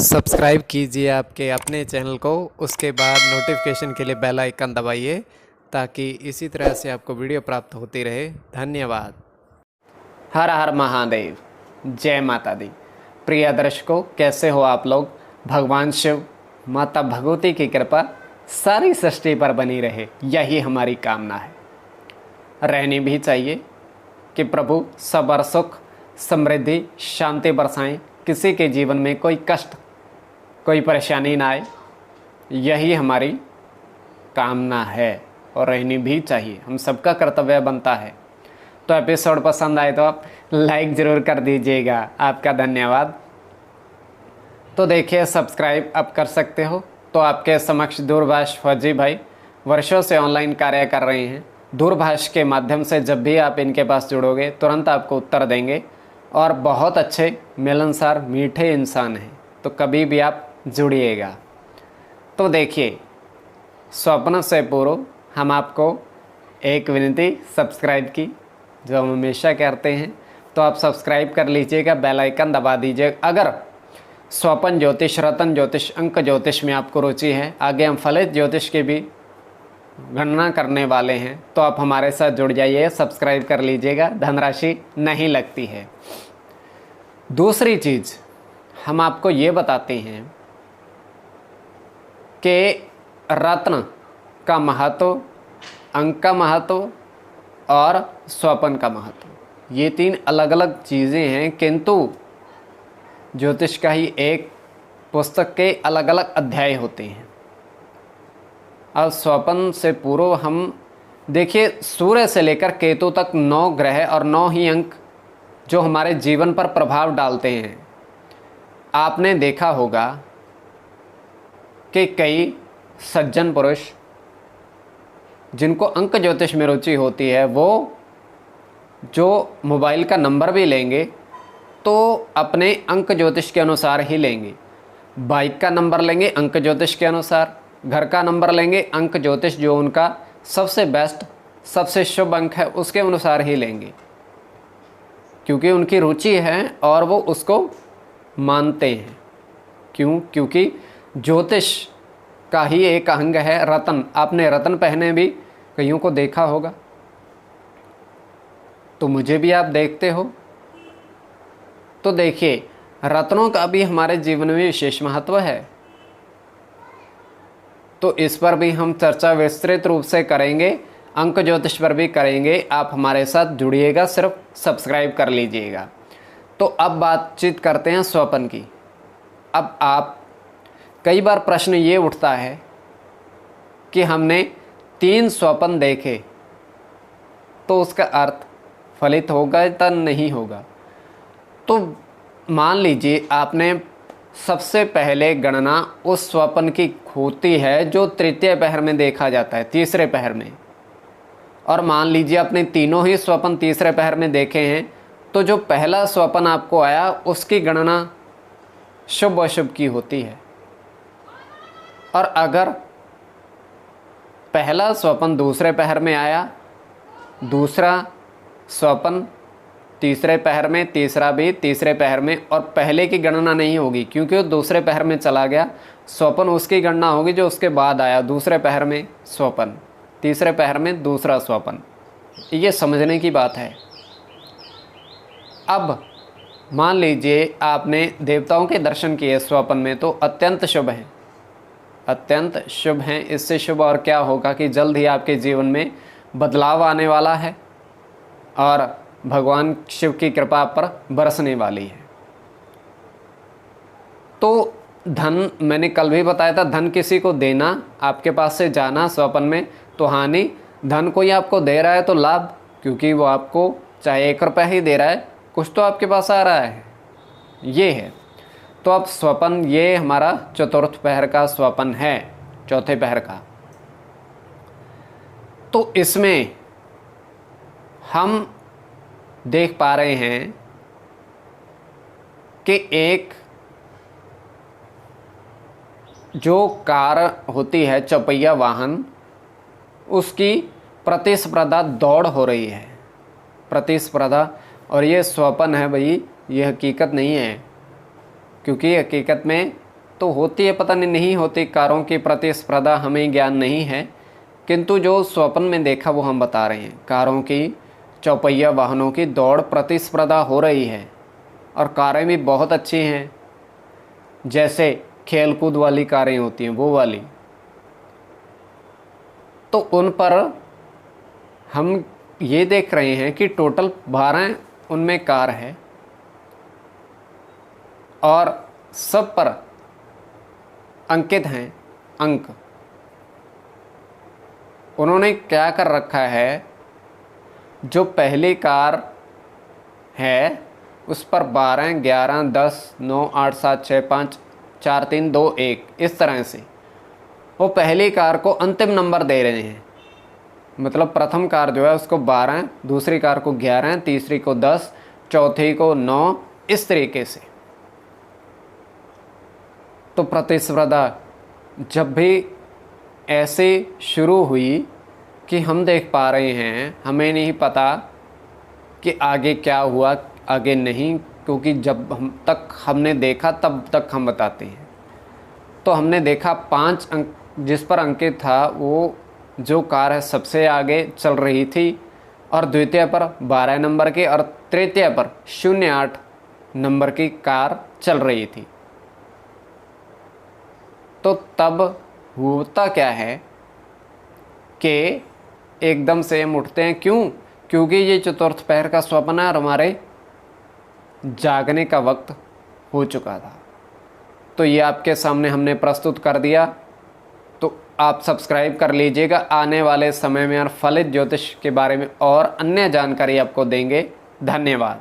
Subscribe कीजिए आपके अपने चैनल को, उसके बाद नोटिफिकेशन के लिए बेल आइकन दबाइए ताकि इसी तरह से आपको वीडियो प्राप्त होती रहे। धन्यवाद। हर हर महादेव, जय माता दी। प्रिय दर्शकों, कैसे हो आप लोग। भगवान शिव, माता भगवती की कृपा सारी सृष्टि पर बनी रहे, यही हमारी कामना है। रहनी भी चाहिए कि प्रभु सबर, सुख, समृद्धि, शांति बरसाएं, किसी के जीवन में कोई कष्ट, कोई परेशानी ना आए, यही हमारी कामना है और रहनी भी चाहिए। हम सबका कर्तव्य बनता है। तो एपिसोड पसंद आए तो आप लाइक ज़रूर कर दीजिएगा, आपका धन्यवाद। तो देखिए, सब्सक्राइब आप कर सकते हो। तो आपके समक्ष दूरभाष फौजी भाई वर्षों से ऑनलाइन कार्य कर रहे हैं। दूरभाष के माध्यम से जब भी आप इनके पास जुड़ोगे तुरंत आपको उत्तर देंगे और बहुत अच्छे, मिलनसार, मीठे इंसान हैं। तो कभी भी आप जुड़िएगा। तो देखिए, स्वप्न से पूर्व हम आपको एक विनती सब्सक्राइब की, जो हम हमेशा करते हैं। तो आप सब्सक्राइब कर लीजिएगा, बेल आइकन दबा दीजिएगा। अगर स्वपन ज्योतिष, रतन ज्योतिष, अंक ज्योतिष में आपको रुचि है, आगे हम फलित ज्योतिष की भी गणना करने वाले हैं, तो आप हमारे साथ जुड़ जाइए, सब्सक्राइब कर लीजिएगा। धनराशि नहीं लगती है। दूसरी चीज़ हम आपको ये बताते हैं कि रत्न का महत्व, अंक का महत्व और स्वपन का महत्व, ये तीन अलग अलग चीज़ें हैं, किंतु ज्योतिष का ही एक पुस्तक के अलग अलग अध्याय होते हैं। अब स्वपन से पूर्व हम देखिए, सूर्य से लेकर केतु तक 9 ग्रह और 9 ही अंक जो हमारे जीवन पर प्रभाव डालते हैं। आपने देखा होगा कि कई सज्जन पुरुष जिनको अंक ज्योतिष में रुचि होती है, वो जो मोबाइल का नंबर भी लेंगे तो अपने अंक ज्योतिष के अनुसार ही लेंगे। बाइक का नंबर लेंगे अंक ज्योतिष के अनुसार, घर का नंबर लेंगे अंक ज्योतिष जो उनका सबसे बेस्ट, सबसे शुभ अंक है उसके अनुसार ही लेंगे, क्योंकि उनकी रुचि है और वो उसको मानते हैं। क्यों? क्योंकि ज्योतिष का ही एक अंग है रतन। आपने रतन पहने भी कईयों को देखा होगा, तो मुझे भी आप देखते हो। तो देखिए, रत्नों का भी हमारे जीवन में विशेष महत्व है। तो इस पर भी हम चर्चा विस्तृत रूप से करेंगे, अंक ज्योतिष पर भी करेंगे। आप हमारे साथ जुड़िएगा, सिर्फ सब्सक्राइब कर लीजिएगा। तो अब बातचीत करते हैं स्वपन की। अब आप, कई बार प्रश्न ये उठता है कि हमने 3 स्वपन देखे तो उसका अर्थ फलित होगा या नहीं होगा। तो मान लीजिए आपने सबसे पहले गणना उस स्वपन की होती है जो तृतीय पहर में देखा जाता है, तीसरे पहर में। और मान लीजिए आपने तीनों ही स्वपन तीसरे पहर में देखे हैं, तो जो पहला स्वपन आपको आया उसकी गणना शुभ अशुभ की होती है। और अगर पहला स्वपन दूसरे पहर में आया, दूसरा स्वपन तीसरे पहर में, तीसरा भी तीसरे पहर में, और पहले की गणना नहीं होगी क्योंकि वो दूसरे पहर में चला गया। स्वपन उसकी गणना होगी जो उसके बाद आया, दूसरे पहर में स्वपन, तीसरे पहर में दूसरा स्वपन। ये समझने की बात है। अब मान लीजिए आपने देवताओं के दर्शन किए स्वपन में, तो अत्यंत शुभ हैं, अत्यंत शुभ हैं। इससे शुभ और क्या होगा कि जल्द ही आपके जीवन में बदलाव आने वाला है और भगवान शिव की कृपा आप पर बरसने वाली है। तो धन, मैंने कल भी बताया था, धन किसी को देना, आपके पास से जाना स्वपन में तो हानि। धन कोई आपको दे रहा है तो लाभ, क्योंकि वो आपको चाहे 1 रुपया ही दे रहा है, कुछ तो आपके पास आ रहा है, ये है। तो अब स्वपन, ये हमारा चतुर्थ पहर का स्वपन है, चौथे पहर का। तो इसमें हम देख पा रहे हैं कि एक जो कार होती है, चौपहिया वाहन, उसकी प्रतिस्पर्धा दौड़ हो रही है, प्रतिस्पर्धा। और ये स्वपन है भाई, ये हकीकत नहीं है, क्योंकि हकीकत में तो होती है, पता नहीं होती, कारों की प्रतिस्पर्धा हमें ज्ञान नहीं है, किंतु जो स्वप्न में देखा वो हम बता रहे हैं। कारों की, चौपहिया वाहनों की दौड़ प्रतिस्पर्धा हो रही है और कारें भी बहुत अच्छी हैं, जैसे खेलकूद वाली कारें होती हैं वो वाली। तो उन पर हम ये देख रहे हैं कि टोटल 12 उनमें कार है और सब पर अंकित हैं अंक। उन्होंने क्या कर रखा है, जो पहली कार है उस पर 12, 11, 10, 9, 8, 7, 6, 5, 4, 3, 2, 1 इस तरह से वो पहली कार को अंतिम नंबर दे रहे हैं। मतलब प्रथम कार जो है उसको 12, दूसरी कार को 11, तीसरी को 10, चौथी को 9, इस तरीके से। तो प्रतिस्पर्धा जब भी ऐसे शुरू हुई कि हम देख पा रहे हैं, हमें नहीं पता कि आगे क्या हुआ आगे नहीं, क्योंकि जब हमने देखा तब तक हम बताते हैं। तो हमने देखा 5 अंक जिस पर अंकित था वो जो कार है सबसे आगे चल रही थी, और द्वितीय पर 12 नंबर की और तृतीय पर 08 नंबर की कार चल रही थी। तो तब होता क्या है कि एकदम से हम उठते हैं, क्योंकि ये चतुर्थ पहर का स्वप्न है और हमारे जागने का वक्त हो चुका था। तो ये आपके सामने हमने प्रस्तुत कर दिया। तो आप सब्सक्राइब कर लीजिएगा, आने वाले समय में और फलित ज्योतिष के बारे में और अन्य जानकारी आपको देंगे। धन्यवाद।